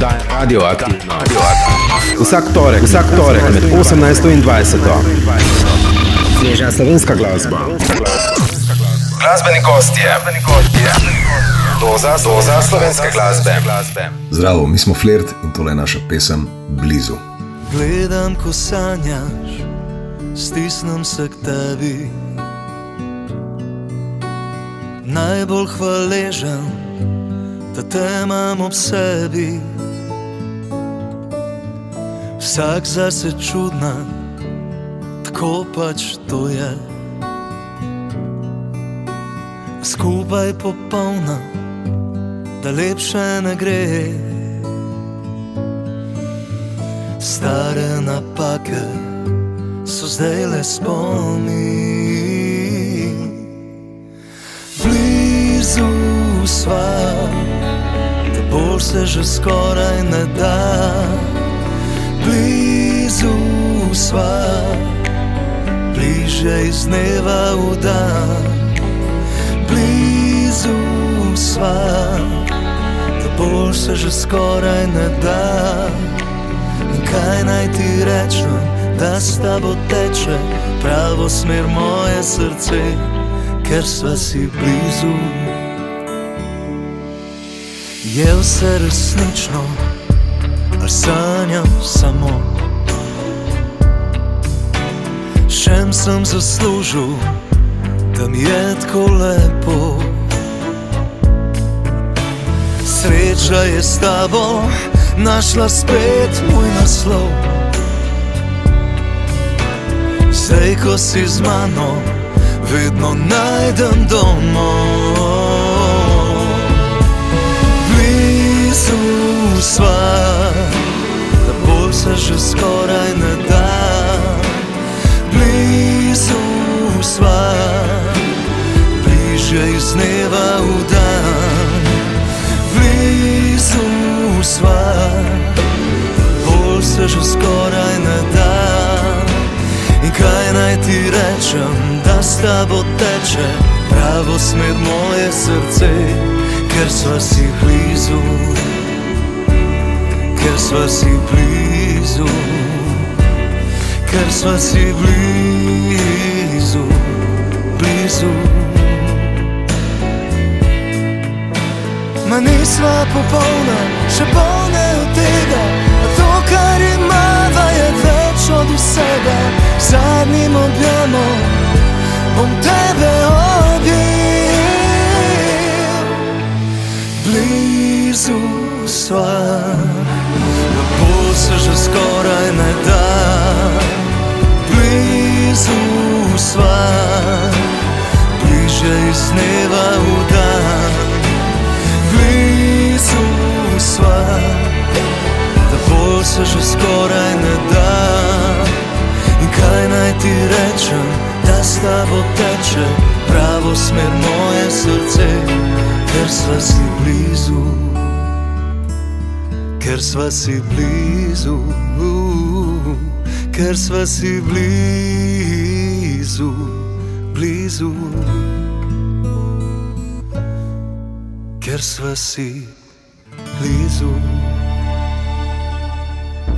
oddaja Radioaktivno. Vsak torek med 18 in 20. Sveža slovenska glasba. Glasbeni gostje. Doza slovenske glasbe. Zdravo, mi smo Flirt in tole je naša pesem Blizu. Gledam, ko sanjaš, stisnem se k tebi. Najbolj hvaležen, da te imam ob sebi. Vsak zase čudna, tako pač to je. Skupaj popolna, da lepše ne gre. Stare napake so zdaj le spomin. Blizu sva, da bolj se že skoraj ne da. Blizu sva, bliže iz dneva v dan. Blizu sva, da bolj se že skoraj ne da. In kaj naj ti rečem, da s tabo teče pravo smer moje srce, ker sva si blizu. Je vse resnično, ali sanjam samo? Šem sem zaslužil, da mi je tako lepo. Sreča je s tabo našla spet moj naslov. Zdaj, ko si z mano, vedno najdem domov. Blizu sva, da bolj se že skoraj ne da. Blizu sva, bliže iz dneva v dan. Blizu sva, bolj se že skoraj ne da. In kaj naj ti rečem, da s tabo teče pravo smer moje srce, ker sva si blizu. Ker sva si blizu. Ker sva si blizu. Blizu. Ma nisva popolna, še polne od tega, a to, kar imava, je več od vsega. Zadnjim objemom bom tebe objel. Blizu sva, da bolj se že skoraj ne da. Blizu sva, bliže iz dneva v dan. Blizu sva, da bolj se že skoraj ne da. In kaj naj ti rečem, da s tabo teče pravo smer moje srce, ker sva si blizu. Ker sva si blizu. Ker sva si blizu. Blizu. Ker sva si blizu.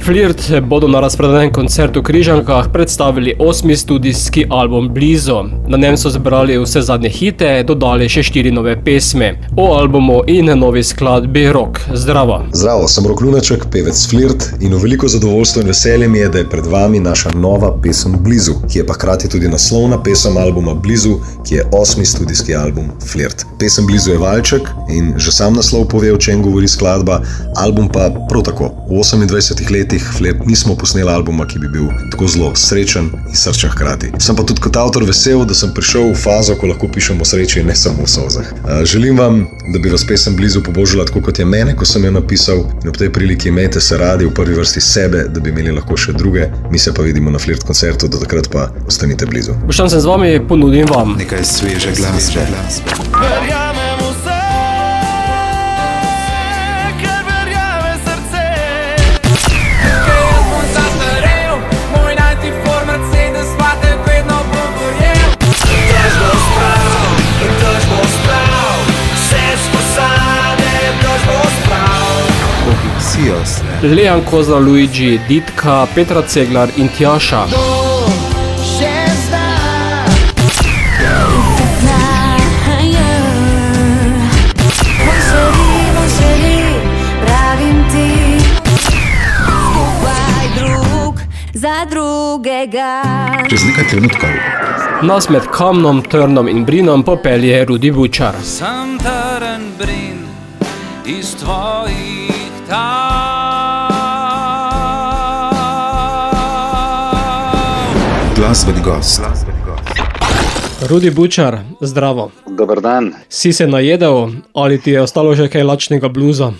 Flirt bodo na razprodanem koncertu v Križankah predstavili 8. studijski album Blizu. Na njem so zbrali vse zadnje hite, dodali še 4 nove pesmi. O albumu in novi skladbi Rok. Zdravo. Zdravo, sem Rok Lunaček, pevec Flirt in v veliko zadovoljstvo in veselje mi je, da je pred vami naša nova pesem Blizu, ki je pa hkrati tudi naslovna pesem albuma Blizu, ki je 8. studijski album Flirt. Pesem Blizu je valček in že sam naslov pove, o čem govori skladba, album pa prav tako. V 28 letih Flirt nismo posneli albuma, ki bi bil tako zelo srečen in srčen hkrati. Sem pa tudi kot avtor vesel, da sem prišel v fazo, ko lahko pišem o sreči in ne samo v solzah. Želim vam, da bi vas pesem Blizu pobožila tako, kot je mene, ko sem jo napisal, in ob tej priliki imejte se radi, v prvi vrsti sebe, da bi imeli lahko še druge. Mi se pa vidimo na Flirt koncertu, do takrat pa ostanite blizu. Boštjan, se z vami ponudim vam Nekaj sveže glasbe. Verjamem vse, ker verjame srce. Matthias, Lejan Kozla, Luigi, Ditka, Petra Ceglar in Tjaša. Za drugega. Čez nekaj trenutkov Nas med Kamnom, Trnom in Brinom popelje Rudi Bučar. Sam Trn Brin iz tvojih tal. glasbeni gost. Rudi Bučar, zdravo. Dober dan. Si se najedel ali ti je ostalo že kaj lačnega bluza?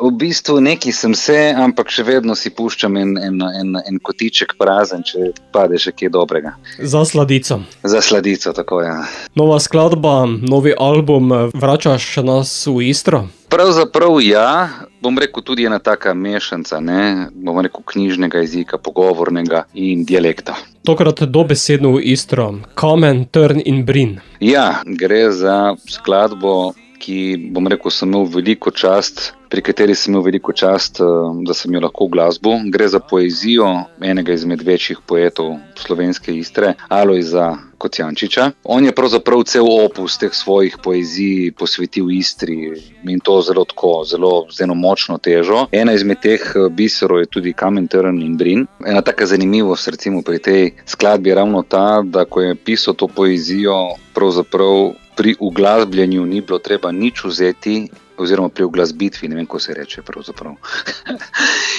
V bistvu neki sem se, ampak še vedno si puščam en kotiček prazen, če pade še kje dobrega. Za sladico. Za sladico, tako ja. Nova skladba, novi album, vračaš nas v Istro? Pravzaprav ja, bom rekel tudi ena taka mešanca, ne, bom rekel knjižnega jezika, pogovornega in dialekta. Tokrat dobesedno v Istro, Kamen, Trn in Brin. Ja, gre za skladbo, ki, bom rekel, sem imel veliko čast, pri kateri sem imel veliko čast, da sem jo lahko v glasbo. Gre za poezijo enega izmed večjih poetov slovenske Istre, Alojza Kocijančiča. On je pravzaprav cel opus teh svojih poezij posvetil Istri in to zelo z eno močno težo. Ena izmed teh biserov je tudi Kamen, Trn in Brin. Ena taka zanimivost recimo pri tej skladbi je ravno ta, da ko je pisal to poezijo, pravzaprav pri uglasbljanju ni bilo treba nič vzeti, oziroma pri uglasbitvi, ne vem, ko se reče pravzaprav.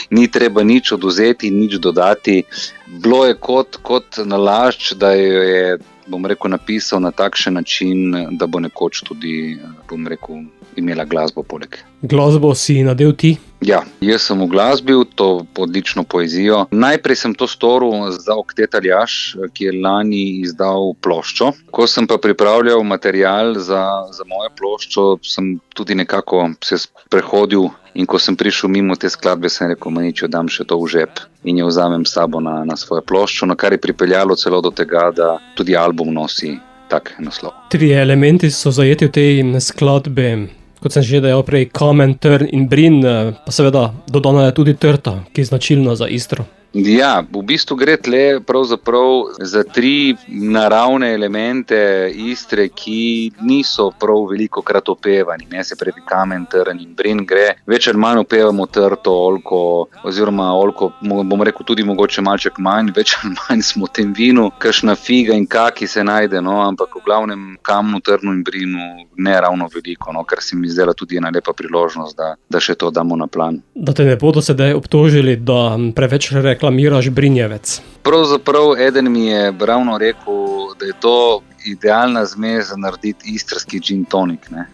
Ni treba nič odvzeti, nič dodati. Bilo je kot nalašč, da jo je, bom rekel, napisal na takšen način, da bo nekoč tudi, bom rekel, imela glasbo poleg. Glasbo si nadel ti? Ja, jaz sem uglasbil to odlično poezijo. Najprej sem to storil za Oktet Aljaž, ki je lani izdal ploščo. Ko sem pa pripravljal material za mojo ploščo, sem tudi nekako se prehodil in ko sem prišel mimo te skladbe, sem rekel, manič, jo dam še to v žep in jo vzamem s sabo na svojo ploščo, na kar je pripeljalo celo do tega, da tudi album nosi tak naslov. 3 elementi so zajeti v tej skladbi. Kot sem že dejal prej, Kamen, Trn in Brin, pa seveda dodana je tudi trta, ki je značilna za Istro. Ja, v bistvu gre tle pravzaprav za 3 naravne elemente Istre, ki niso prav veliko krat opevani. Ne, se pravi Kamen, Trn in Brin gre. Več ali manj opevamo trto, oljko, oziroma oljko, bom rekel tudi mogoče malček manj, več ali manj smo v tem vinu, kakšna figa in kaki se najde, no, ampak v glavnem Kamnu, Trnu in Brinu ne ravno veliko, no, kar se mi zdela tudi ena lepa priložnost, da še to damo na plan. Da te ne bodo sedaj obtožili, da preveč reklamiraš Brinjevec. Pravzaprav eden mi je ravno rekel, da je to idealna zmes za narediti istrski gin tonic, ne?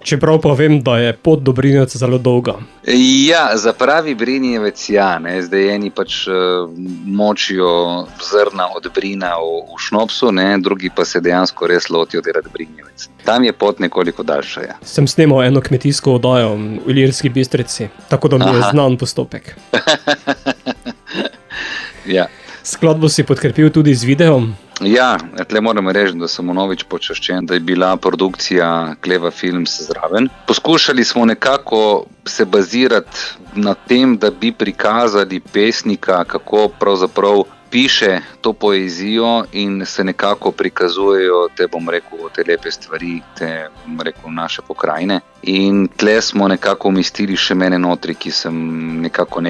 Čeprav pa vem, da je pot do Brinjevca zelo dolga. Ja, za pravi Brinjevec ja, ne, zdaj eni pač močijo zrna od brina v šnopsu, ne, drugi pa se dejansko res lotijo delati Brinjevec. Tam je pot nekoliko daljša, ja. Sem snemal eno kmetijsko oddajo v Ilirski Bistrici, tako da mi je znan postopek. Ja. Skladbo si podkrepil tudi z videom? Ja, tle moram reči, da sem vnovič počaščen, da je bila produkcija Kleva Films zraven. Poskušali smo nekako se bazirati na tem, da bi prikazali pesnika, kako pravzaprav piše to poezijo in se nekako prikazujejo te, bom rekel, te lepe stvari, te, bom rekel, naše pokrajine. In tle smo nekako umestili še mene notri, ki sem nekako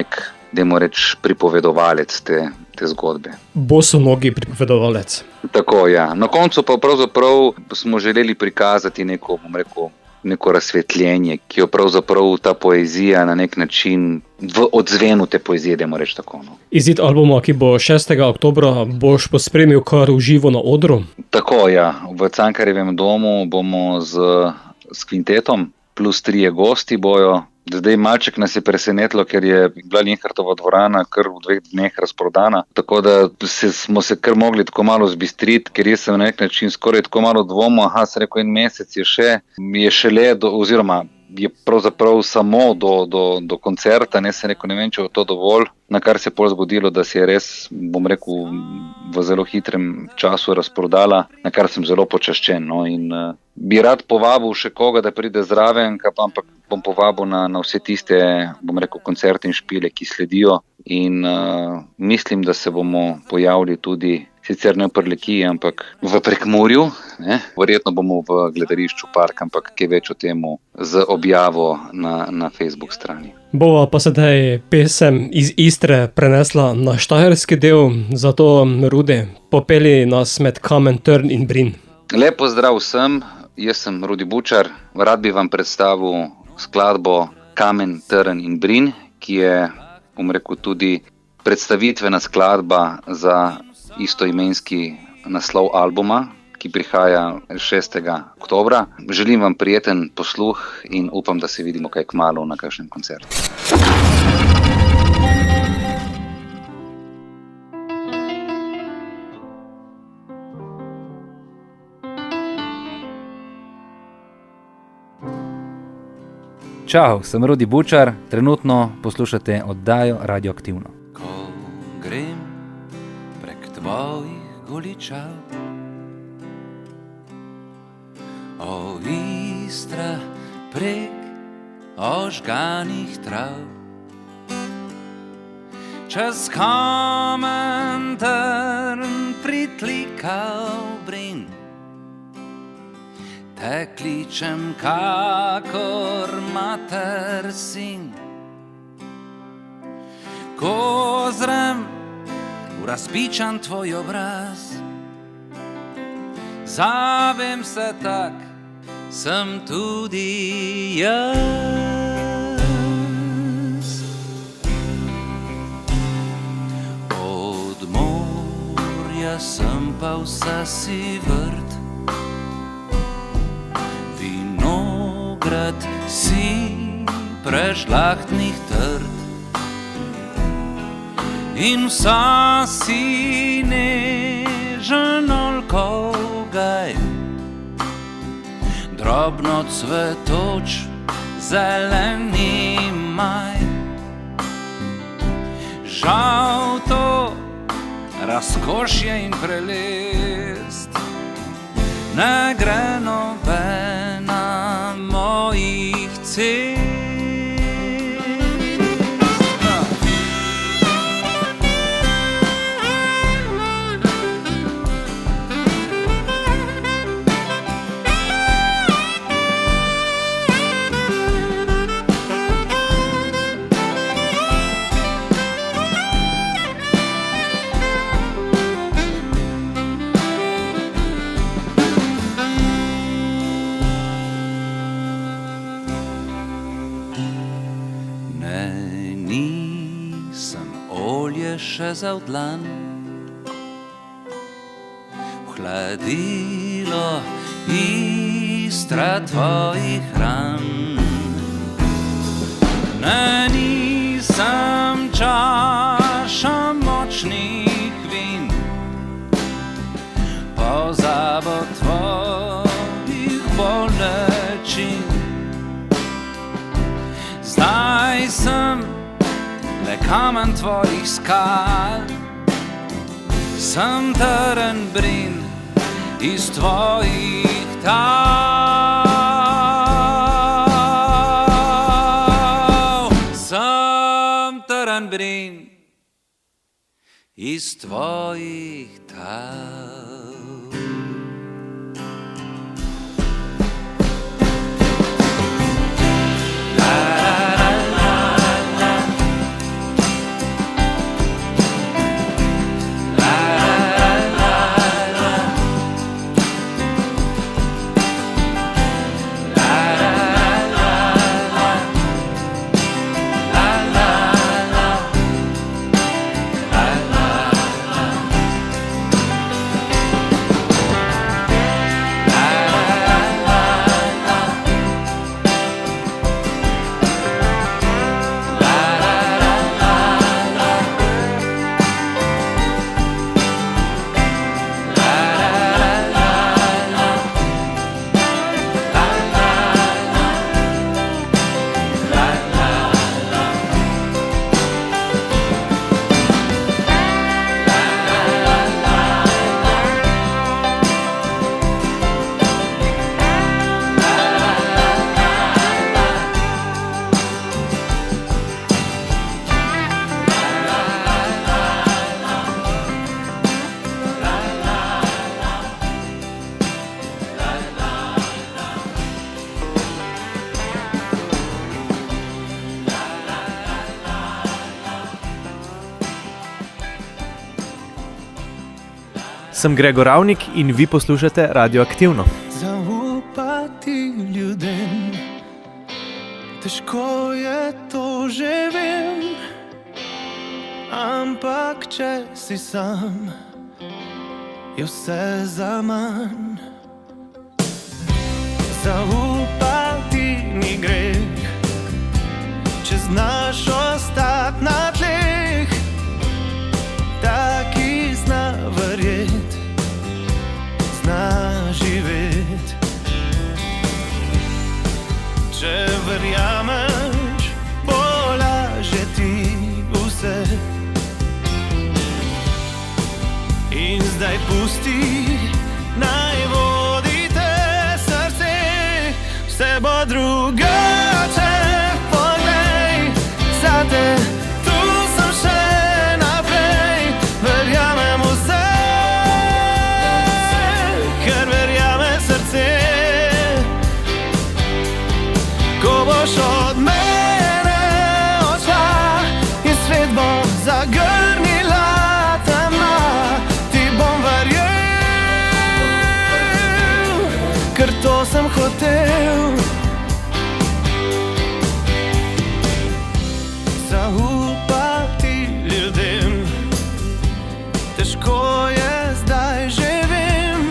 dajmo reči, pripovedovalec te zgodbe. Bosonogi pripovedovalec. Tako, ja. Na koncu pa pravzaprav smo želeli prikazati neko, bom rekel, neko razsvetljenje, ki jo pravzaprav ta poezija na nek način v odzvenu te poezije, dajmo reči tako. No. Izid albuma, ki bo 6. oktobra, boš pospremil kar v živo na odru? Tako, ja. V Cankarjevem domu bomo s kvintetom, plus 3 gosti bojo. Zdaj malček nas je presenetilo, ker je bila Linhartova dvorana kar v 2 dneh razprodana, tako da smo se kar mogli tako malo zbistriti, ker jaz sem na nek način skoraj tako malo dvomil, sem rekel, 1 mesec je šele, oziroma je pravzaprav samo do koncerta, sem rekel, ne vem, če je to dovolj, na kar se je pol zgodilo, da se je res, bom rekel, v zelo hitrem času razprodala, na kar sem zelo počaščen, no, in bi rad povabil še koga, da pride zraven, ampak bom povabil na vse tiste, bom rekel, koncerte in špile, ki sledijo in mislim, da se bomo pojavili tudi sicer ne v Prlekiji, ampak v Prekmurju, ne? Verjetno bomo v gledališču Park, ampak kaj več o temu z objavo na Facebook strani. Bova pa sedaj pesem iz Istre prenesla na štajerski del, zato Rudi, popelji nas med Kamen, Trn in Brin. Lep pozdrav vsem, jaz sem Rudi Bučar, rad bi vam predstavil skladbo Kamen, Trn in Brin, ki je, bom rekel, tudi predstavitvena skladba za istoimenski naslov albuma, ki prihaja 6. oktobra. Želim vam prijeten posluh in upam, da se vidimo kaj kmalu na kakšnem koncertu. Čau, sem Rudi Bučar, trenutno poslušate oddajo Radioaktivno. Ko grem prek tvojih goličav, o Istra prek ožganih trav, čez Kamen, Trn pritlikal Brin, te kličem kakor mater sin. Ko zrem v razpičan tvoj obraz, zavem se tak, sem tudi jaz. Od morja sem pa vsa si vrt, vinograd si prežlahtnih trd, in vsa si nežen olkov gaj, drobno cvetoč zeleni maj. Žal to razkošje in prelest ne gre nobena mojih cest. Še za dlan vhladilo Istra tvojih ran. Ne, nisem čaša močnih vin, pozabo tvojih bolečin. Zdaj sem le kamen tvojih skal, sem trn Brin iz tvojih tal. Sem trn Brin iz tvojih tal. Sem Gregor Ravnik in vi poslušate Radioaktivno. Zaupati ljudem, težko je to, že vem, ampak če si sam, je vse zaman. Zaupati ni greh, če znaš ostati na tleh, taki zna verjet, zna živet. Če verjameš, bo lažje ti vse. In zdaj pusti, naj vodi te srce, vse bo drugače, poglej zate, tu sem še naprej, verjamem vse, ker verjame srce. Ko boš od mene odšla in svet bo zagrnila tema, ti bom verjel, ker to sem hotel. Zaupati ljudem, težko je zdaj, že vem,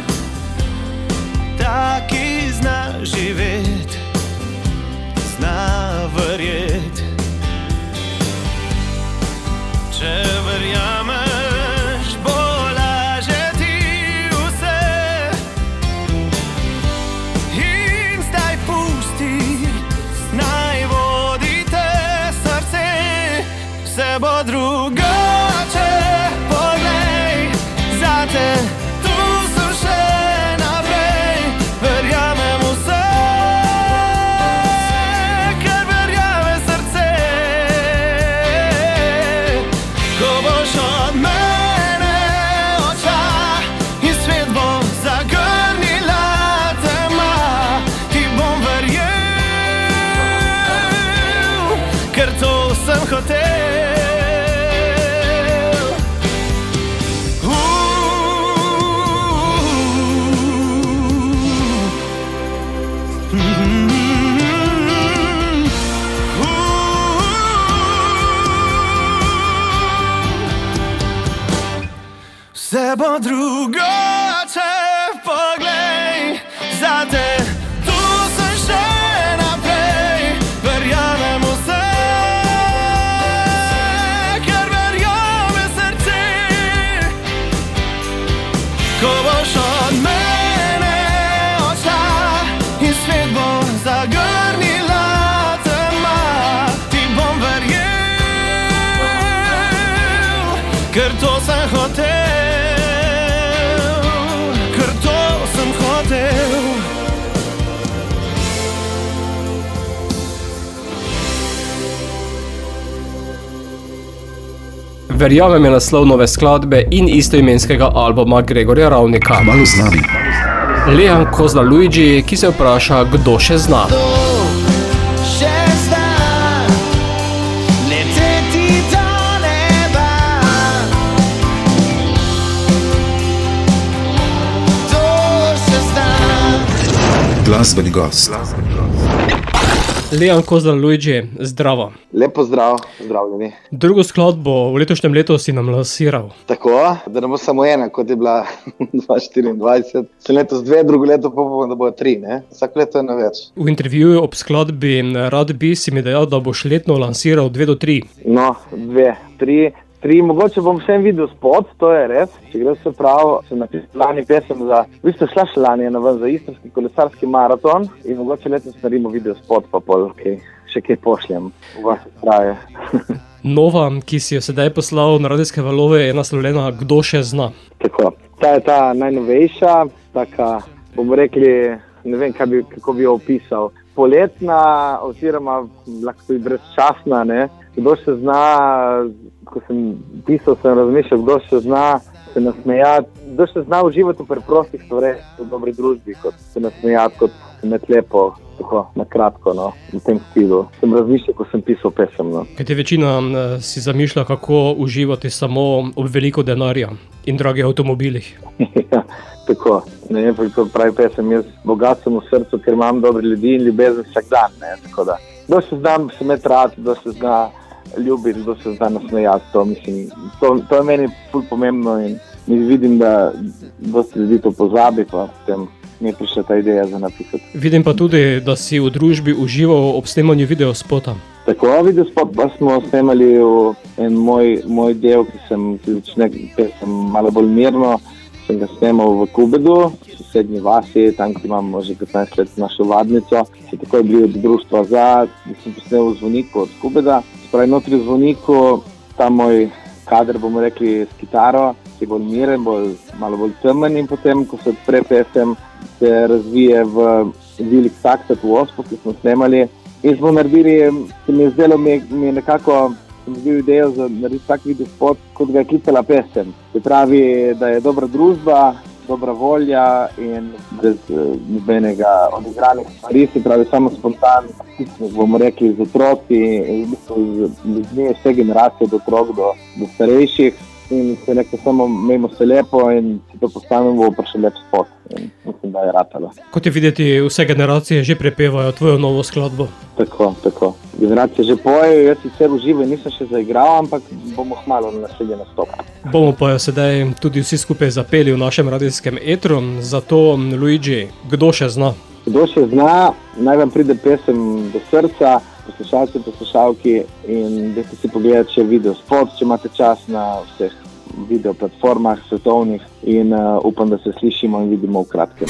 taki zna živet, zna verjet. Če verjameš, bo lažje ti vse. In zdaj pusti, naj vodi te srce, vse bo drugače, poglej zate, tu sem še naprej, verjamem vse, ker verjame srce. Ko boš od mene odšla in svet bo zagrnila tema, ti bom verjel, ker to sem hotel. Vse bo drugače, poglej zate, tu sem še naprej, verjamem vse, ker verjame srce. Ko boš od mene odšla in svet bo zagrnila tema, ti bom verjel, ker to sem hotel. Verjamem je naslov nove skladbe in istoimenskega albuma Gregorja Ravnika. Malo z nami. Lehan Kozla Luigi, ki se vpraša, kdo še zna. Še zna leteti do neba, to še zna. Glasbeni gost. Lehan Kozla Luigi, zdravo. Lepo zdrav, zdravljeni. Drugo skladbo v letošnjem letu si nam lansiral. Tako, da ne bo samo ena, kot je bila 2024. Sem letos 2, drugo leto pa bomo, da bo 3, ne? Vsako leto je na več. V intervjuju ob skladbi Rad bi si mi dejal, da boš letno lansiral 2 do 3. No, 2, 3. Mogoče bom še en video spot, to je res. Če gre vse prav, sem napisal lani pesem za, v bistvu šla še lani ena ven za istrski kolesarski maraton in mogoče letos naredimo video spot, pa pol, še kaj pošljem v vaše kraje. Nova, ki si jo sedaj poslal na radijske valove, je naslovljena Kdo še zna. Tako, ta je ta najnovejša, taka, bomo rekli, ne vem, kako bi jo opisal. Poletna oziroma lahko tudi brezčasna, ne? kdo še zna, ko sem pisal, sem razmišljal, kdo še zna se nasmejati, kdo še zna uživati v preprostih stvareh, v dobri družbi, kot se nasmejati, kot imeti lepo, tako na kratko, no, v tem stilu. Sem razmišljal, ko sem pisal pesem, no. Kaj te večina si zamišlja, kako uživati samo ob veliko denarja in dragih avtomobilih? Ja, tako. Ne vem, kako pravi pesem, jaz bogat sem v srcu, ker imam dobre ljudi in ljubezen vsak dan, ne, tako da. Kdo se zna se imeti rad, kdo se zna ljubiti, kdo se zna nasmejati, to mislim, to je meni ful pomembno in vidim, da dosti ljudi to pozabi, pa potem mi je prišla ta ideja za napisati. Vidim pa tudi, da si v družbi užival ob snemanju videospota. Tako, videospot pa smo snemali v en moj del, ki začne pesem malo bolj mirno, sem ga snemal v Kubedu, v sosednji vasi, tam, ki imamo že 15 let našo vadnico. Se tako je bil od društva da sem posnel v zvoniku od Kubeda. Spravi, notri v zvoniku, ta moj kader, bomo rekli, s kitaro, ki je bolj miren, malo bolj temen in potem, ko se odpre pesem, se razvije v Vilik Saksat v Ospu, ki smo snemali. In smo naredili, se mi je zdelo, mi je nekako, sem bil idejo za narediti tak videospot, kot ga je klicala pesem. Se pravi, da je dobra družba, dobra volja in brez nobenega odigranih stvari, se pravi samo spontan, bomo rekli z otroci, z ljudmi vse generacije, od otrok do starejših. In se nekaj samo imamo se lepo in si to postavimo v še lep spot. In mislim, da je ratalo. Kot je videti, vse generacije že prepevajo tvojo novo skladbo. Tako. Generacije že pojejo, jaz sicer uživaj nisem še zaigral, ampak bomo kmalu na naslednji nastop. Bomo pa jo sedaj tudi vsi skupaj zapeli v našem radijskem etru, zato Luigi, kdo še zna? Kdo še zna, naj vam pride pesem do srca, poslušalci, poslušalki in dajte si pogledati še videospot, če imate čas na vseh video platformah svetovnih in upam, da se slišimo in vidimo v kratkem.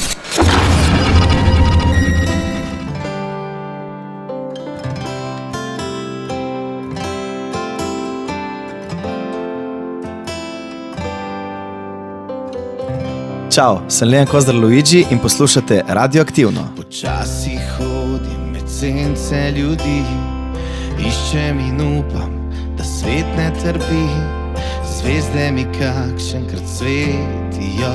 Čau, sem Lejan Kozdar Luigi in poslušate Radioaktivno. Počasi hodim med sence ljudi, iščem in upam, da svet ne trpi. Zvezde mi kakšenkrat svetijo,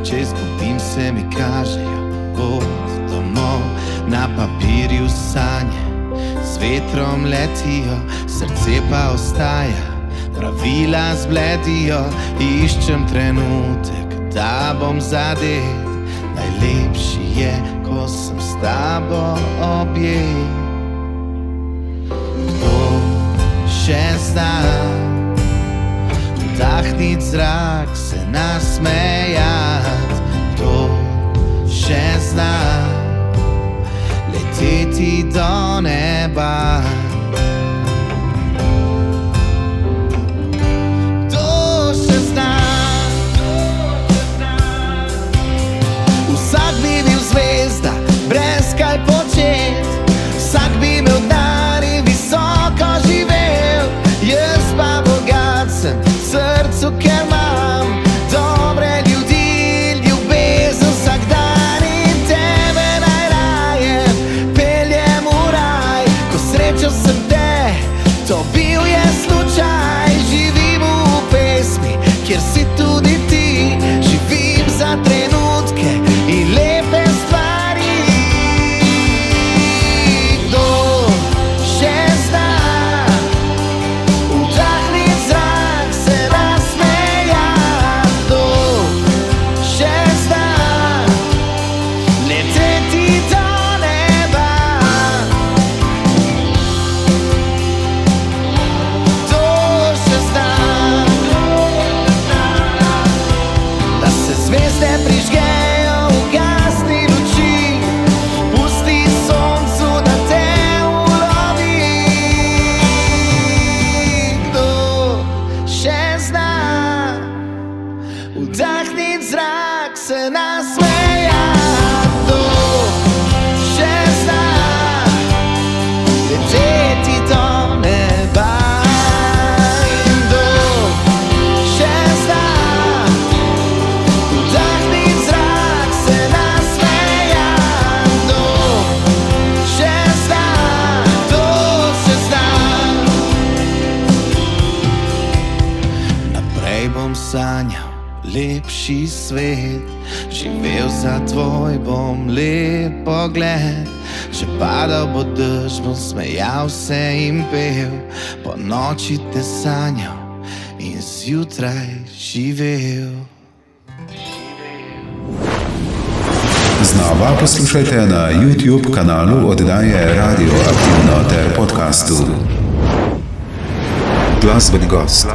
če izgubim se mi kažejo pot domov. Na papirju sanje z vetrom letijo, srce pa ostaja, pravila zbledijo. Iščem trenutek, da bom zadet, najlepši je, ko sem s tabo objet. Kdo še zna vdahnit zrak, se nasmejat? Kdo še zna leteti do neba? Vsak bi bil zvezda, brez kaj počet, vsak bi imel dar in visoko živel. Jaz pa bogat sem v srcu, ker imam dobre ljudi, ljubezen vsak dan in tebe najraje peljem v raj, ko srečam lepši svet. Živel za tvoj bom lep pogled. Če padal bo dež, bom smejal se in pel. Po noči te sanjal in zjutraj živel. Znova poslušajte na YouTube kanalu oddaje Radio Aktivno ter podcastu. Glasbeni gost.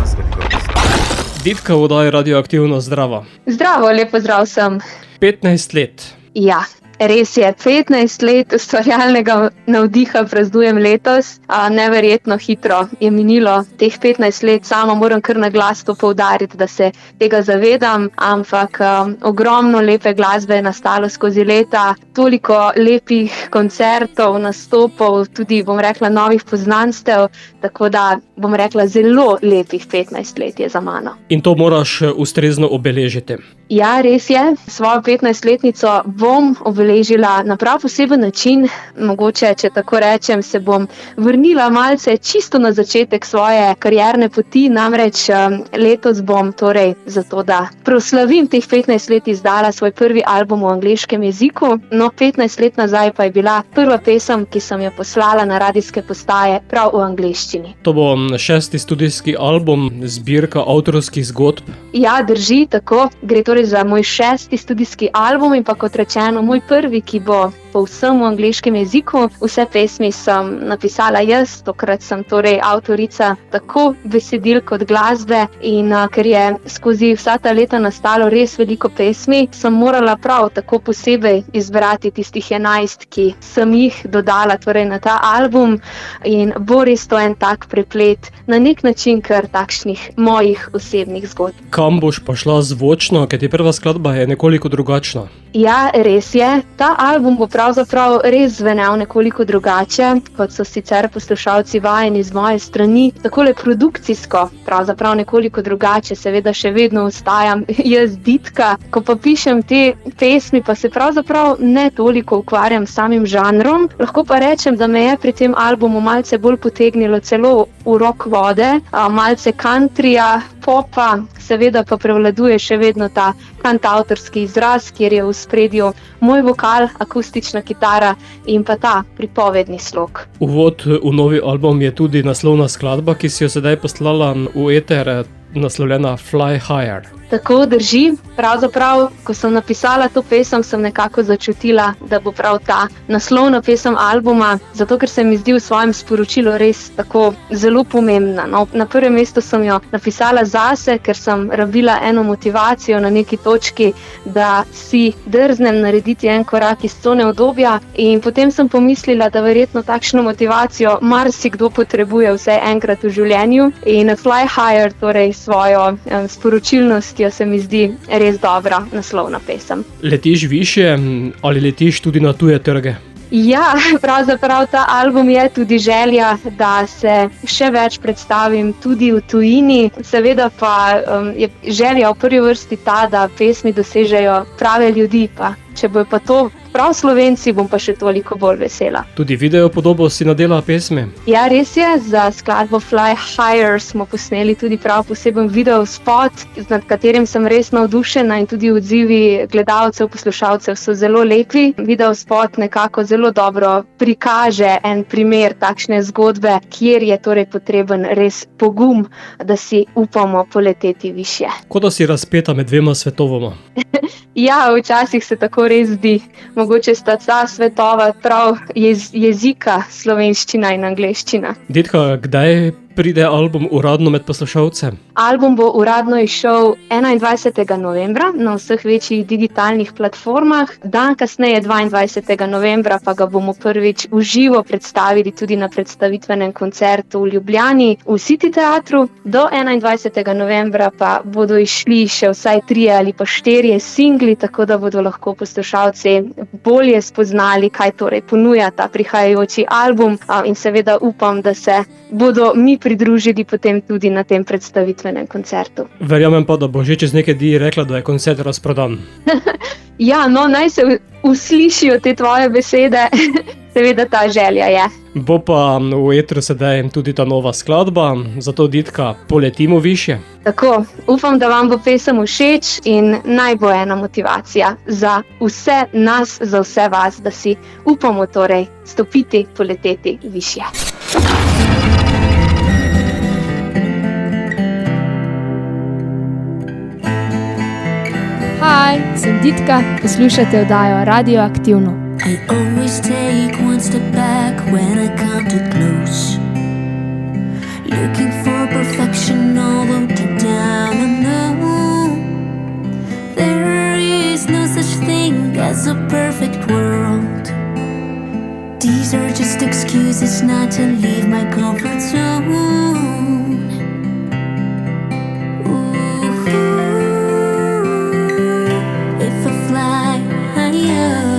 Ditka v oddaji Radioaktivno, zdravo. Zdravo, lepo zdrav sem. 15 let. Ja, res je, 15 let ustvarjalnega navdiha praznujem letos. Neverjetno hitro je minilo teh 15 let, sama moram kar na glas to poudariti, da se tega zavedam, ampak ogromno lepe glasbe je nastalo skozi leta, toliko lepih koncertov, nastopov, tudi bom rekla novih poznanstev, tako da bom rekla zelo lepih 15 let je za mano. In to moraš ustrezno obeležiti. Ja, res je, svojo 15-letnico bom obeležila na prav poseben način, mogoče, če tako rečem, se bom vrnila malce čisto na začetek svoje karierne poti, namreč letos bom torej zato, da proslavim teh 15 let izdala svoj prvi album v angleškem jeziku, no 15 let nazaj pa je bila prva pesem, ki sem jo poslala na radijske postaje prav v angleščini. To bo 6. studijski album, zbirka avtorskih zgodb. Ja, drži, tako, gre torej za moj 6. studijski album in pa kot rečeno moj prvi, ki bo povsem v angleškem jeziku. Vse pesmi sem napisala jaz, tokrat sem torej avtorica tako besedil kot glasbe in ker je skozi vsa ta leta nastalo res veliko pesmi, sem morala prav tako posebej izbrati tistih 11, ki sem jih dodala torej na ta album in bo res to en tak preplet, na nek način kar takšnih mojih osebnih zgodb. Kam boš pa šla zvočno, ker ti prva skladba je nekoliko drugačna? Ja, res je. Ta album bo pravzaprav res zvenel nekoliko drugače, kot so sicer poslušalci vajeni z moje strani. Takole produkcijsko, pravzaprav nekoliko drugače, seveda še vedno ostajam jaz Ditka. Ko pa pišem te pesmi, pa se pravzaprav ne toliko ukvarjam s samim žanrom. Lahko pa rečem, da me je pri tem albumu malce bolj potegnilo celo v rock vode, malce countryja, popa, seveda pa prevladuje še vedno ta kantavtorski izraz, kjer je v ospredju moj vokal, akustična kitara in pa ta pripovedni slog. Uvod v novi album je tudi naslovna skladba, ki si jo sedaj poslala v eter, naslovljena Fly Higher. Tako drži, pravzaprav, ko sem napisala to pesem, sem nekako začutila, da bo prav ta naslovna pesem albuma, zato ker se mi zdi v svojem sporočilu res tako zelo pomembna. No, na prvem mestu sem jo napisala zase, ker sem rabila eno motivacijo na neki točki, da si drznem narediti en korak iz cone udobja in potem sem pomislila, da verjetno takšno motivacijo marsikdo potrebuje vsaj enkrat v življenju in Fly Higher, torej svojo sporočilnostjo, se mi zdi res dobra naslovna pesem. Letiš višje ali letiš tudi na tuje trge? Ja, pravzaprav ta album je tudi želja, da se še več predstavim tudi v tujini. Seveda pa je želja v prvi vrsti ta, da pesmi dosežejo prave ljudi, pa če bojo pa to prav Slovenci, bom pa še toliko bolj vesela. Tudi video podobo si nadela pesmi? Ja, res je, za skladbo Fly Higher smo posneli tudi prav poseben video spot, nad katerim sem res navdušena in tudi odzivi gledalcev, poslušalcev so zelo lepi. Video spot nekako zelo dobro prikaže en primer takšne zgodbe, kjer je torej potreben res pogum, da si upamo poleteti višje. Kot da si razpeta med dvema svetovoma. Ja, včasih se tako res zdi. Mogoče sta ta svetova prav jezika, slovenščina in angleščina. Ditka, kdaj pride album uradno med poslušalce? Album bo uradno izšel 21. novembra na vseh večjih digitalnih platformah. Dan kasneje, 22. novembra, pa ga bomo prvič v živo predstavili tudi na predstavitvenem koncertu v Ljubljani v City teatru. Do 21. novembra pa bodo išli še vsaj 3 ali pa 4 singli, tako da bodo lahko poslušalci bolje spoznali, kaj torej ponuja ta prihajajoči album in seveda upam, da se bodo mi pridružili potem tudi na tem predstavitvenem koncertu. Verjamem pa, da bo že čez nekaj dni rekla, da je koncert razprodan. Ja, no, naj se uslišijo te tvoje besede, seveda ta želja je. Bo pa v etru sedaj tudi ta nova skladba, zato Ditka, poletimo više. Tako, upam, da vam bo pesem všeč in naj bo ena motivacija za vse nas, za vse vas, da si upamo torej stopiti, poleteti višje. Hi, sem Ditka, poslušate oddajo Radioaktivno. I always take one step back when I come too close, looking for perfection, although deep down I know there is no such thing as a perfect world. These are just excuses not to leave my comfort zone. If I fly higher,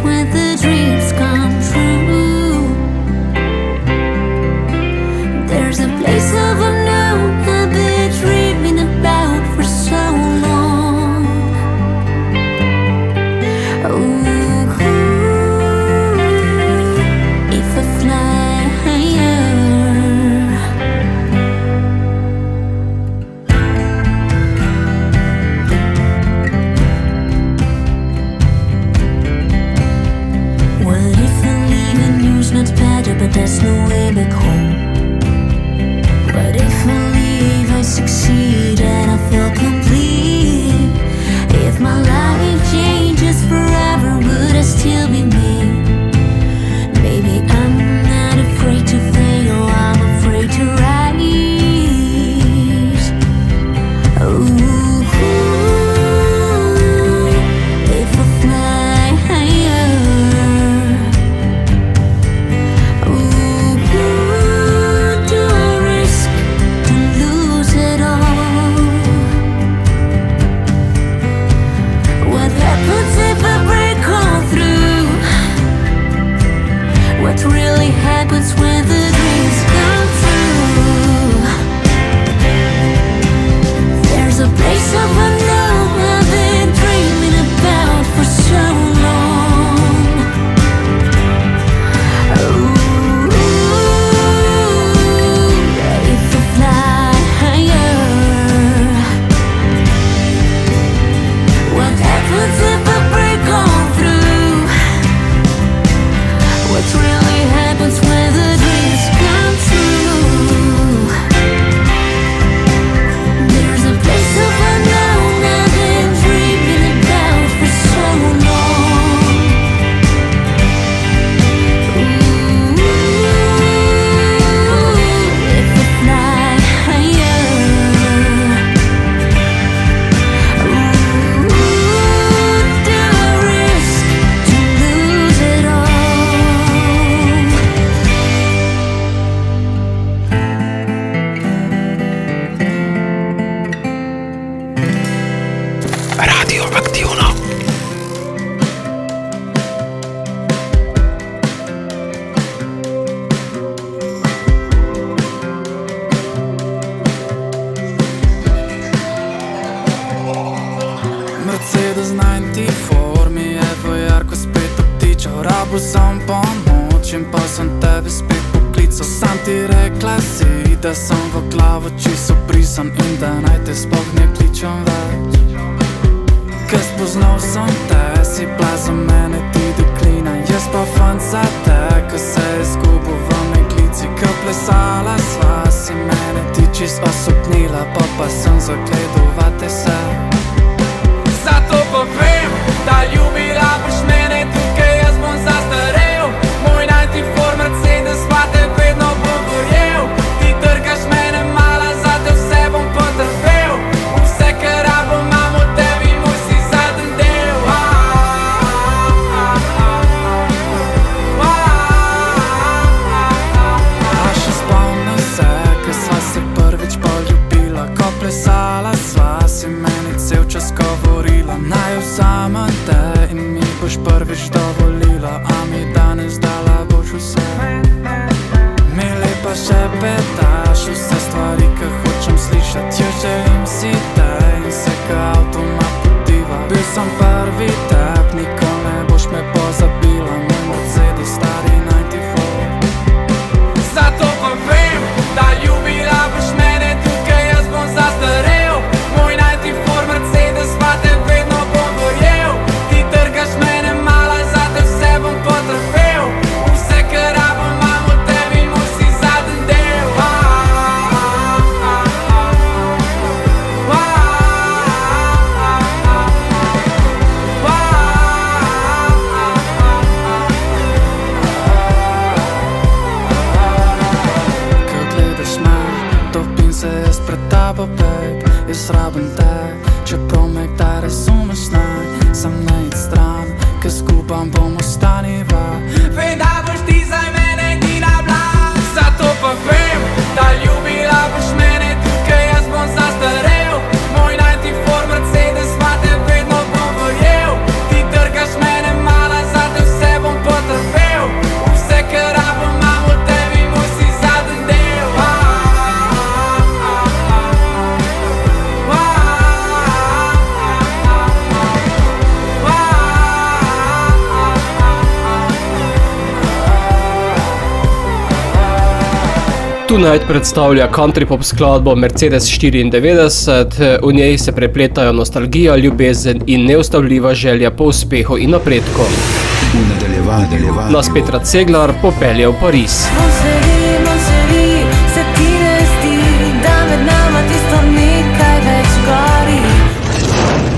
when the dreams come true, there's a place of unknown I've been dreaming about for so long. Ooh, if I fly higher. Not better, but there's no way back home. What if I leave, I succeed, and I feel complete? If my life changes forever, would I still be me? Maybe I'm not afraid to fail, I'm afraid to rise. Ooh, if I fly higher. What really happens when the dreams come true? There's a place of unknown I've been dreaming about for so long. Ooh, if I fly higher, what happens if I break on through? What really happens when the dreams come true? There's a place of unknown I've been dreaming about for so long. Ooh, if I fly higher. Ooh, do I risk to lose it all? Radioaktivno. Mercedes 94 mi je v jarko spet obtičal. Rabil sem pomoč in pa sem tebe spet poklical. Sam ti rekla si, da sem v glavo čisto brisan in da naj te sploh ne kličem več. Ker spoznal sem te, si bila za mene ti deklina. Jaz pa fant za te, ko se je izgubil v meglici. Ko plesala sva, si mene ti čisto osupnila, pa sem zagledal vate se. Zato pa vem, da ljubila boš mene, tukaj jaz bom zastarel. Moj 94 Mercedes pa te vedno bom gorel. Ti trkaš mene mala, zato vse bom potrpel. Vse kar rabo imam od tebi, moj si zadnji del. A še spomnim se, ko sva se prvič poljubila, ko plesala sva. rabo, babe, jaz rabim te. Čeprav me kdaj razumeš naj, sam ne id stran, ker skupaj bomo staniva. Vem, da boš ti zdaj mene gina bila, zato pa vem, da ljubila boš mene tudi, ker jaz bom zastarel. Moj 94 Mercedes mate vedno bom verjel. Ti trkaš mene mala, zato vse bom potrpel. Vse, kar rabim, imam od tebi, moj si zadnji del. Tonight predstavlja country pop skladbo Mercedes 94, v njej se prepletajo nostalgija, ljubezen in neustavljiva želja po uspehu in napredku. V nadaljevanju Nas Petra Ceglar popelje v Pariz. Monserrat, se ti ne zdi, da med nama tisto nekaj več gori?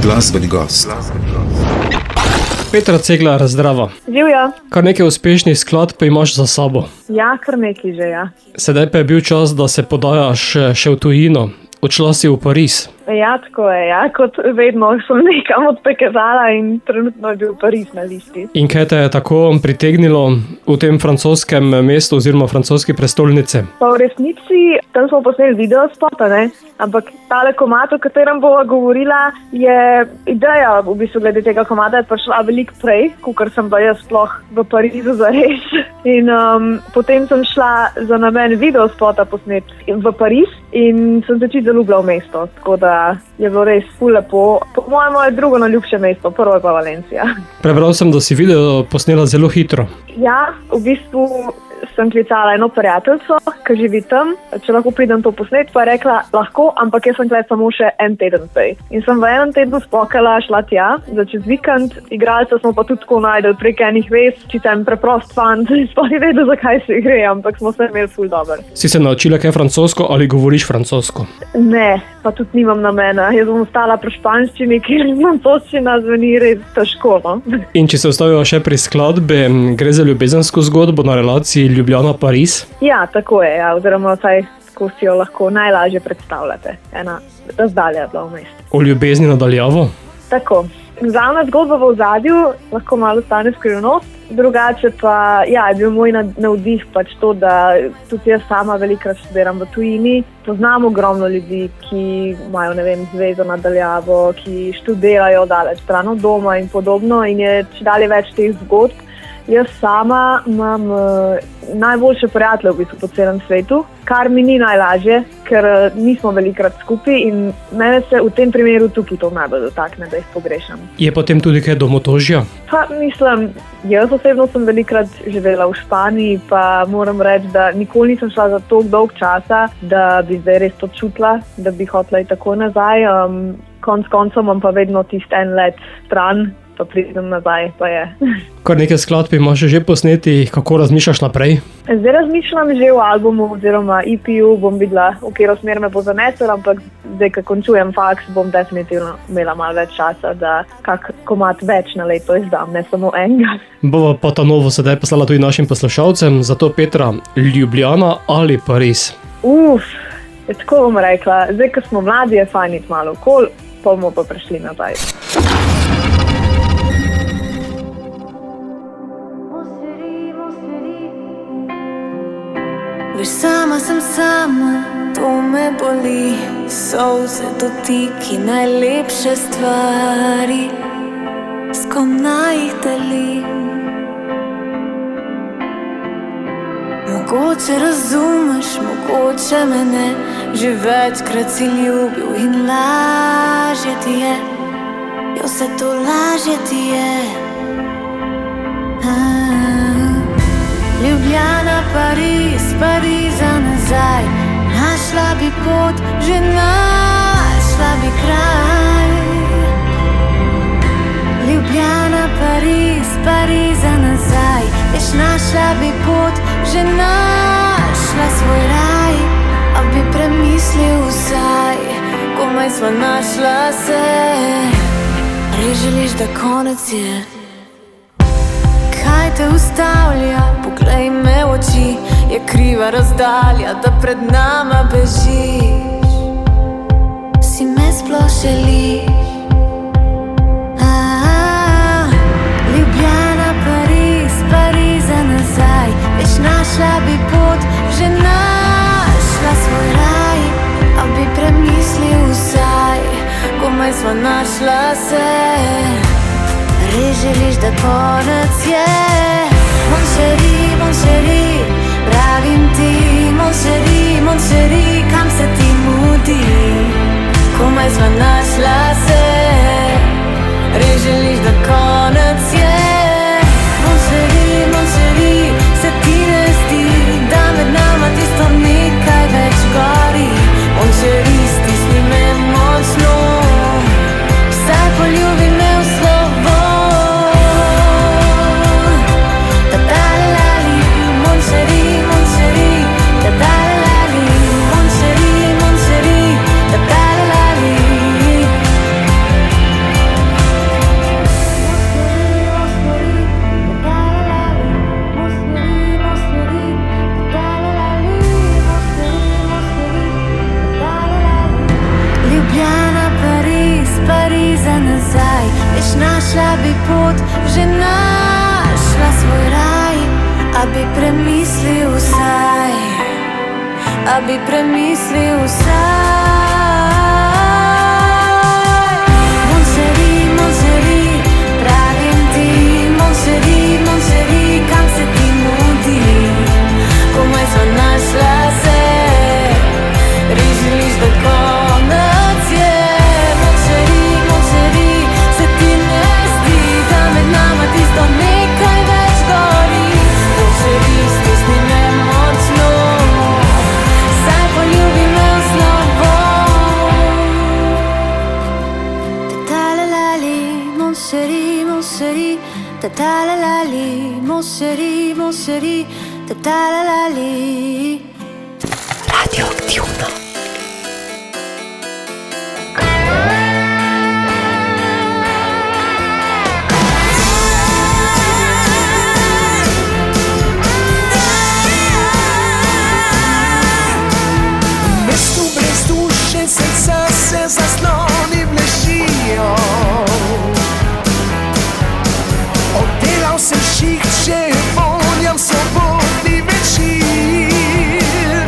glasbeni gost. Petra Ceglar, zdravo. Živjo. Kar nekaj uspešnih skladb pa imaš za sabo. Ja, kar nekaj že, ja. Sedaj pa je bil čas, da se podajaš še v tujino. Odšla si v Pariz. Ja, tako je, ja. Kot vedno sem nekam odpekazala in trenutno je bil Pariz na listi. In kaj te je tako pritegnilo v tem francoskem mestu oziroma francoski prestolnici? Pa v resnici, tam smo posneli videospota, ne? Ampak tale komad, o katerem bova govorila, je ideja v bistvu glede tega komada je prišla veliko prej, kakor sem pa jaz sploh v Parizu zares. In potem sem šla za namen videospota posneti v Pariz in sem se čisto zaljubila v mesto, tako da je bilo res ful lepo. Po mojem je drugo najljubše mesto, prvo je pa Valencija. Prebral sem, da si video posnela zelo hitro. Ja, v bistvu sem klicala eno prijateljico, ki živi tam, če lahko pridem to posnet, pa je rekla, lahko, ampak jaz sem tukaj samo še en teden prej. In sem v enem tednu spokala, šla tja, za čez vikend, igralca smo pa tudi tako najdeli prek enih vez, čisto en preprost fant, sploh ni vedel, zakaj se gre, ampak smo se imeli ful dober. Si se naučila kaj francosko ali govoriš francosko? Ne, pa tudi nimam namena. Jaz bom ostala pri španščini, ker francoščina zveni res težko, no? In če se ostavijo še pri skladbi, gre za ljubezensko zgodbo na relaciji Ljubljana-Pariz? Ja, tako je, ja, oziroma vsaj tako si jo lahko najlažje predstavljate. Ena razdalja je bila vmes. O ljubezni nadaljavo? Tako. Glavna zgodba v ozadju lahko malo stane skrivnost, drugače pa ja, je bil moj navdih pač to, da tudi jaz sama velikokrat študiram v tujini. Poznam ogromno ljudi, ki imajo, ne vem, zvezo nadaljavo, ki študirajo daleč stran od doma in podobno in je čedalje več teh zgodb. Jaz sama imam najboljše prijatelje v bistvu po celem svetu, kar mi ni najlažje, ker nismo velikokrat skupaj in mene se v tem primeru tukaj to najbolj dotakne, da jih pogrešam. Je potem tudi kaj domotožja? Pa mislim, jaz osebno sem velikokrat živela v Španiji, pa moram reči, da nikoli nisem šla za toliko dolg časa, da bi zdaj res to čutila, da bi hotela iti tako nazaj. Konec koncev imam pa vedno tisti en let stran, pa pridem nazaj, pa je. Kar nekaj skladb imaš že posneti, kako razmišljaš naprej? Zdaj razmišljam že o albumu oziroma EP-ju, bom videla, v katero smer me bo zanesel, ampak zdaj, ko končujem faks, bom definitivno imela malo več časa, da kak komad več na leto izdam, ne samo enega. Bova pa ta novo sedaj poslala tudi našim poslušalcem, zato Petra, Ljubljana ali Pariz? Tako bom rekla, zdaj, ko smo mladi, je fajn iti malo okol, pa bomo pa prišli nazaj. Veš, sama sem sama, to me boli, solze, dotiki, najlepše stvari, s kom naj jih delim. Mogoče razumeš, mogoče me ne, že večkrat si ljubil in lažje ti je, jo vse to lažje ti je. Ljubljana, Pariz, Pariza nazaj, našla bi pot, že našla bi kraj. Ljubljana, Pariz, Pariza nazaj, veš, našla bi pot, že našla svoj raj. A bi premislil vsaj, komaj sva našla se, res želiš, da konec je. Kaj te ustavlja, poglej me v oči, je kriva razdalja, da pred nama bežiš. sploh želiš? Ljubljana, Pariz, Pariza nazaj. Veš, našla bi pot, že našla svoj raj. A bi premislil vsaj, komaj sva našla se. Res želiš, da konec je? Mon chéri, pravim ti. Mon chéri, kam se ti mudi? Komaj sva našla se. Res želiš, da konec je? Mon chéri, se ti ne zdi, da med nama tisto nekaj več gori? Mon chéri, stisni me močno, vsaj poljubi me v slovo. Ta-ta-la-la-li, mon chéri, ta-ta-la-la-li, mon chéri, ta-ta-la-la-li. Ljubljana, Pariz, Pariza nazaj. Veš, našla bi pot, že našla svoj raj. A bi premislil vsaj, a bi premislil vsaj. Mon chéri, pravim ti. Mon chéri, kam se ti mudi? Komaj sva našla se. Res želiš, da konec je? Mon chéri, se ti ne zdi, da med nama tisto nekaj več gori? Mon chéri, stisni me močno, saj poljubi me v slovo. Ta-ta-la-la-li, mon chéri, ta-ta-la-la-li, mon chéri, ta-ta-la-la-li. Radioaktivno. Srca se zasloni bležijo. Oddelal sem šiht, že vonjam sobotni večer.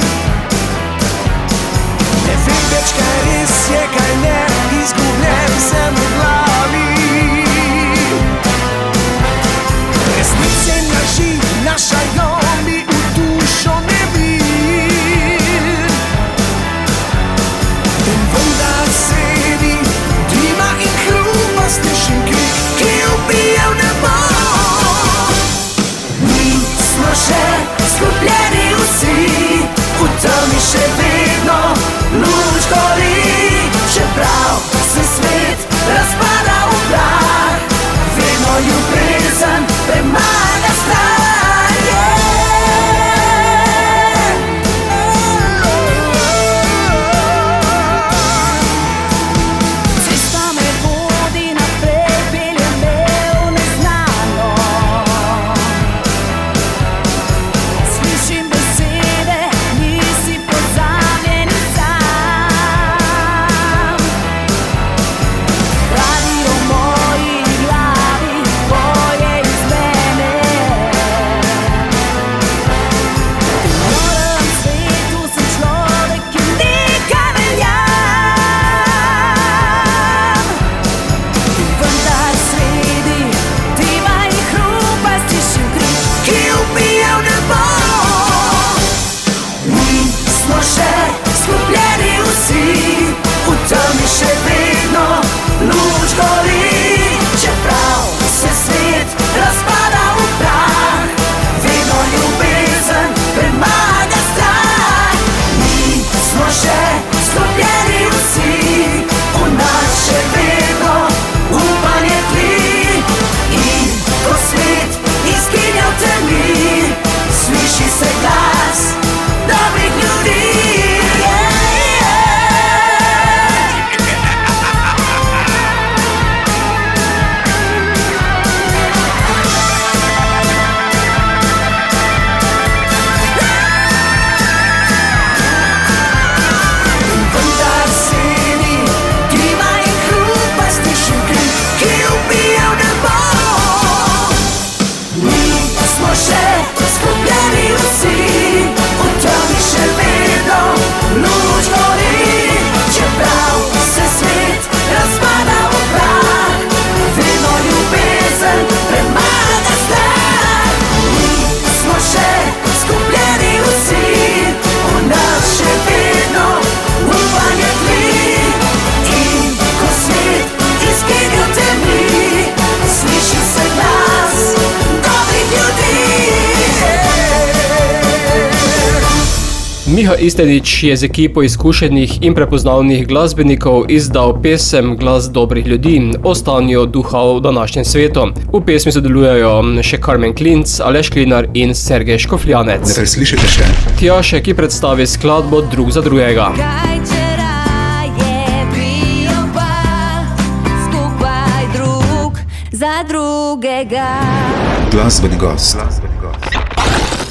Miha Istenič je z ekipo izkušenih in prepoznavnih glasbenikov izdal pesem Glas dobrih ljudi o stanju duha v današnjem svetu. V pesmi sodelujejo še Karmen Klinc, Aleš Klinar in Sergej Škofljanec. Ne preslišite še? Tjaša, ki predstavi skladbo Drug za drugega. Za drugega. Glasbeni gost.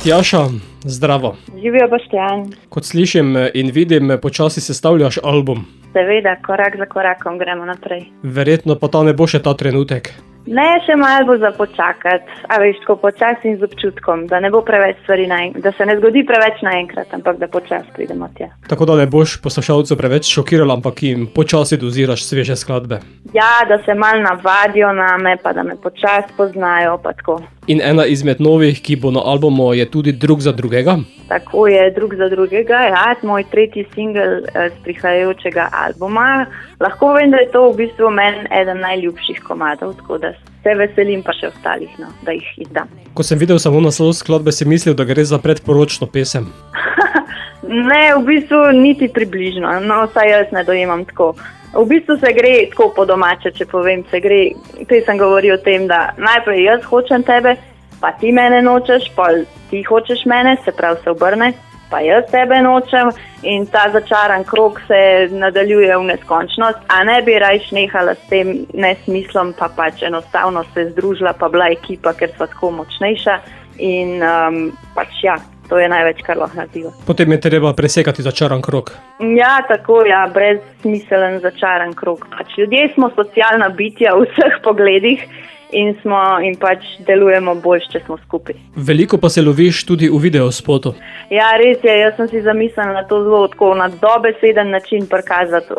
Tjaša, zdravo. Živijo, Boštjan. Kot slišim in vidim, počasi sestavljaš album. Seveda, korak za korakom gremo naprej. Verjetno pa ta ne bo še ta trenutek. Ne, še malo bo za počakati, a veš, tako počasi in z občutkom, da ne bo preveč stvari da se ne zgodi preveč naenkrat, ampak da počasi pridemo tja. Tako da ne boš poslušalcev preveč šokirala, ampak jim počasi doziraš sveže skladbe. Ja, da se malo navadijo name, pa da me počasi poznajo, pa tako. In ena izmed novih, ki bo na albumu, je tudi Drug za drugega. Tako je, Drug za drugega, ja, moj tretji singel z prihajajočega albuma. Lahko vem, da je to v bistvu meni eden najljubših komadov, tako da se veselim pa še ostalih, no, da jih izdam. Ko sem videl samo naslov skladbe, sem mislil, da gre za predporočno pesem. Ne, v bistvu niti približno, no, vsaj jaz ne dojemam tako. V bistvu se gre tako po domače, če povem, sem govoril o tem, da najprej jaz hočem tebe, pa ti mene nočeš, pa ti hočeš mene, se pravi se obrne, pa jaz tebe nočem in ta začaran krog se nadaljuje v neskončnost, a ne bi rajš nehala s tem nesmislom, pa pač enostavno se združila, pa bila ekipa, ker sva tako močnejša in pač ja. To je največ, kar lahko naredimo. Potem je treba presekati začaran krog. Ja, tako, ja, brezsmiselen začaran krog. Pač ljudje smo socialna bitja v vseh pogledih in pač delujemo boljš, če smo skupaj. Veliko pa se loviš tudi v videospotu. Ja, res je, jaz sem si zamislila to zelo tako na dobeseden način prikazati,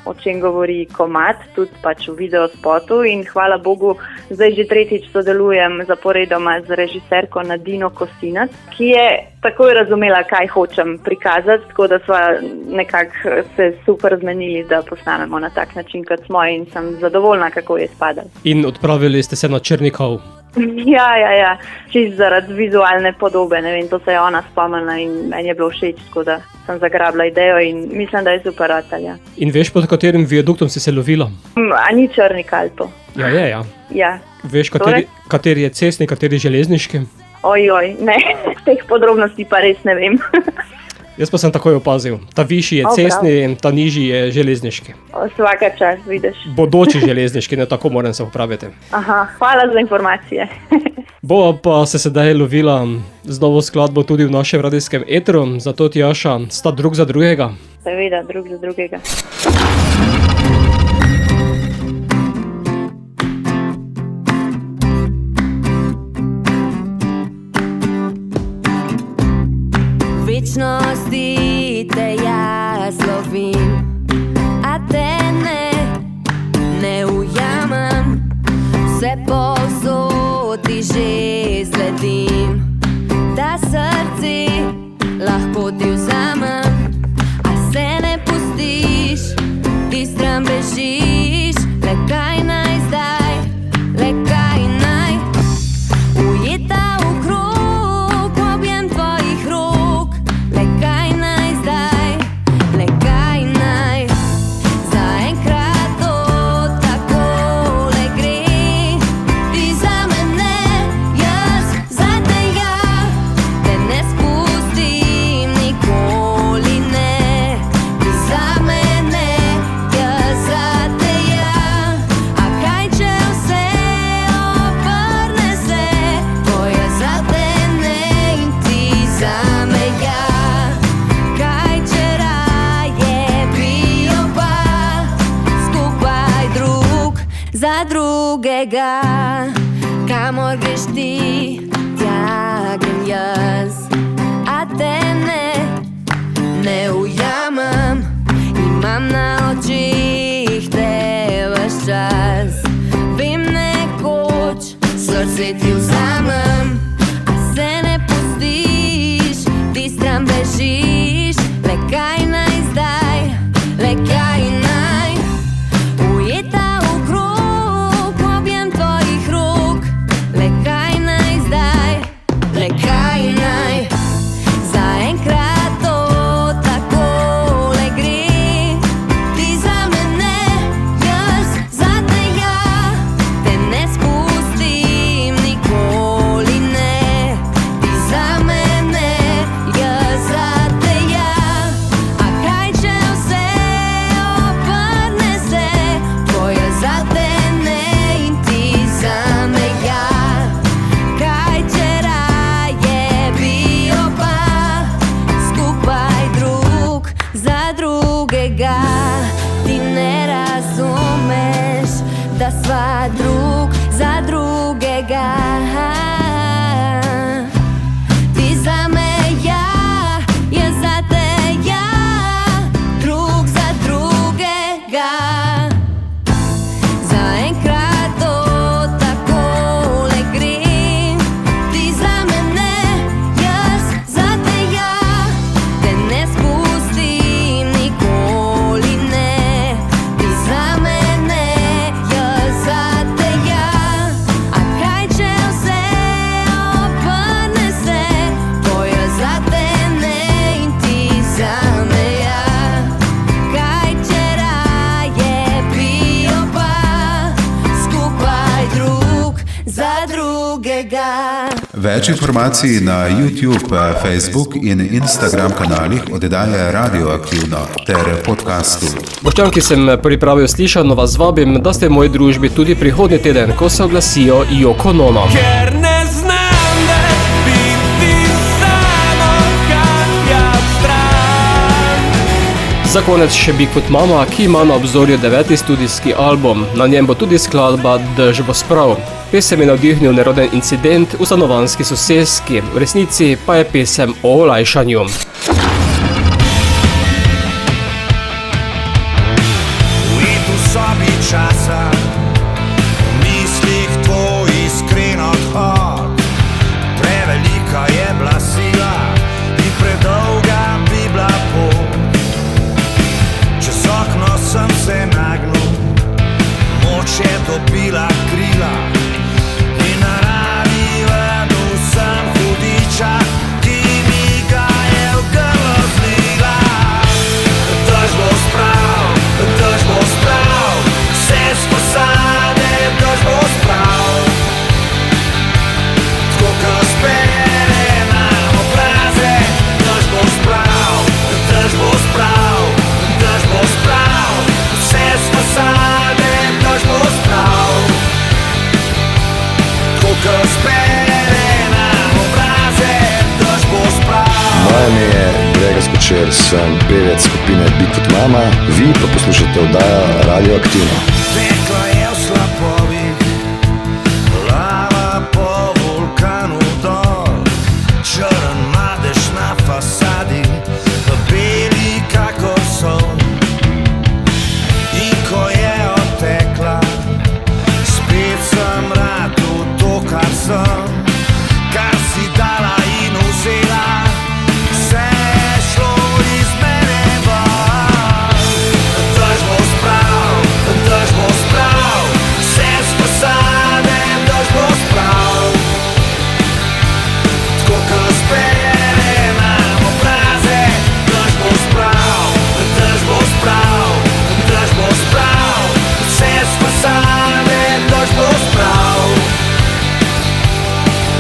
o čem govori komad, tudi pač v videospotu in hvala Bogu, zdaj že tretjič sodelujem zaporedoma z režiserko Nadino Kosinac, ki je takoj razumela, kaj hočem prikazati, tako da sva nekako se super zmenili, da postanemo na tak način, kot smo in sem zadovoljna, kako je spadalo. In odpravili ste se na Črnikov. Ja, čist zaradi vizualne podobe, ne vem, to se je ona spomnila in meni je bilo všeč, tako da sem zagrabila idejo in mislim, da je super ratalja. In veš, pod katerim viaduktom si se lovila? A ni Črnik ali to? Ja, je, ja. Ja. Veš, kateri je cestni, kateri železniški? Ojoj, ne, teh podrobnosti pa res ne vem. Jaz pa sem takoj opazil. Ta višji je cestni in ta nižji je železniški. Vsaka čas, vidiš. Bodoči železniški, ne tako moram se popraviti. Aha, hvala za informacije. Bova pa se sedaj lovila z novo skladbo tudi v našem radijskem etru, zato Tjaša, sta Drug za drugega. Seveda, Drug za drugega. Večnosti te jaz lovim, a te ne ujamem, vse povsod ti že sledim, da srci lahko ti vzamem, a se ne pustiš, ti stran bežiš, le kaj naj zdaj, le kaj naj, ujeta v krog, objem tvojih rok. Za drugega, kamor greš ti, tja grem jaz, a te ne ujamem, imam na očih te ves čas, vem nekoč, srce ti vzamem, a se ne pustiš, ti stran bežiš, le kaj naj zdaj, le kaj naj, ujeta le kaj naj zdaj, le kaj naj. drugega, ti ne razumeš, da sva drug za drugega. Ti za me ja, jaz za te ja, drug za drugega. Zaenkrat to takole gre, ti za mene, jaz za te ja, te ne spustim nikoli ne. Ti za mene, jaz za te ja, a kaj če vse obrne se, to jaz za te ne in ti za me ja. Kaj če raje pijo pa skupaj drug za drugega. Več informacij na YouTube, Facebook in Instagram kanalih oddaje Radioaktivno ter podcastu. Boštjan, ki sem pripravil slišano, vas vabim, da ste v moji družbi tudi prihodnji teden, ko se oglasijo Yoko Ono. Ker ne znam več biti samo kakja stran. Za konec še Bigfoot Mama, ki ima na obzorju 9. studijski album. Na njem bo tudi skladba Dež bo sprav. Pesem je navdihnil neroden incident v stanovanjski soseski, v resnici pa je pesem o olajšanju. Ujet v sobi časa, v mislih tvoj iskren odhod. Prevelika je bila sila in predolga bi bila pot. Čez okno sem se nagnil, moč je dobila krila. In naravi vedel sem hudiča, ki mi ga je v grlo zlila. Dež bo sprav, vse s fasade, dež bo sprav. Tako ko spere nam obraze, dež bo sprav, vse s fasade, dež bo sprav. Tako ko spere nam obraze, dež bo sprav. Moje ime je Gregor Skočer, sem pevec skupine Bigfoot Mama, vi pa poslušate oddajo Radioaktivno. Tekla je v slapovih, lava po vulkanu dol. Črn madež na fasadi, beli kakor sol. In ko je odtekla, spet sem radu to, kar sem. Kar si dala in vzela, vse je šlo iz mene ven. Dež bo sprav, vse s fasade, dež bo sprav. Tako ko spere nam obraze, dež bo sprav, vse s fasade, dež bo sprav.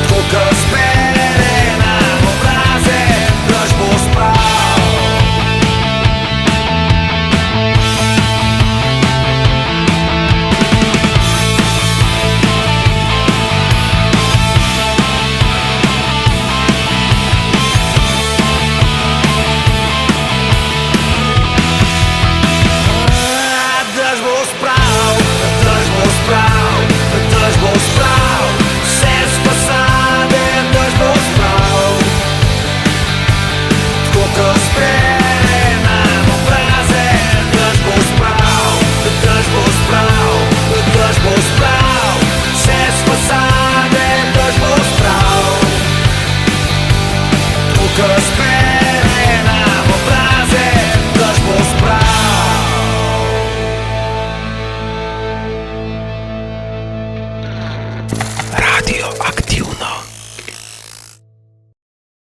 Tako ko spere nam obraze, dež bo sprav. Dež bo sprav, vse s fasade, dež bo sprav. Tako ko spere nam obraze, dež bo sprav, vse s fasade, dež bo sprav. Tako ko spere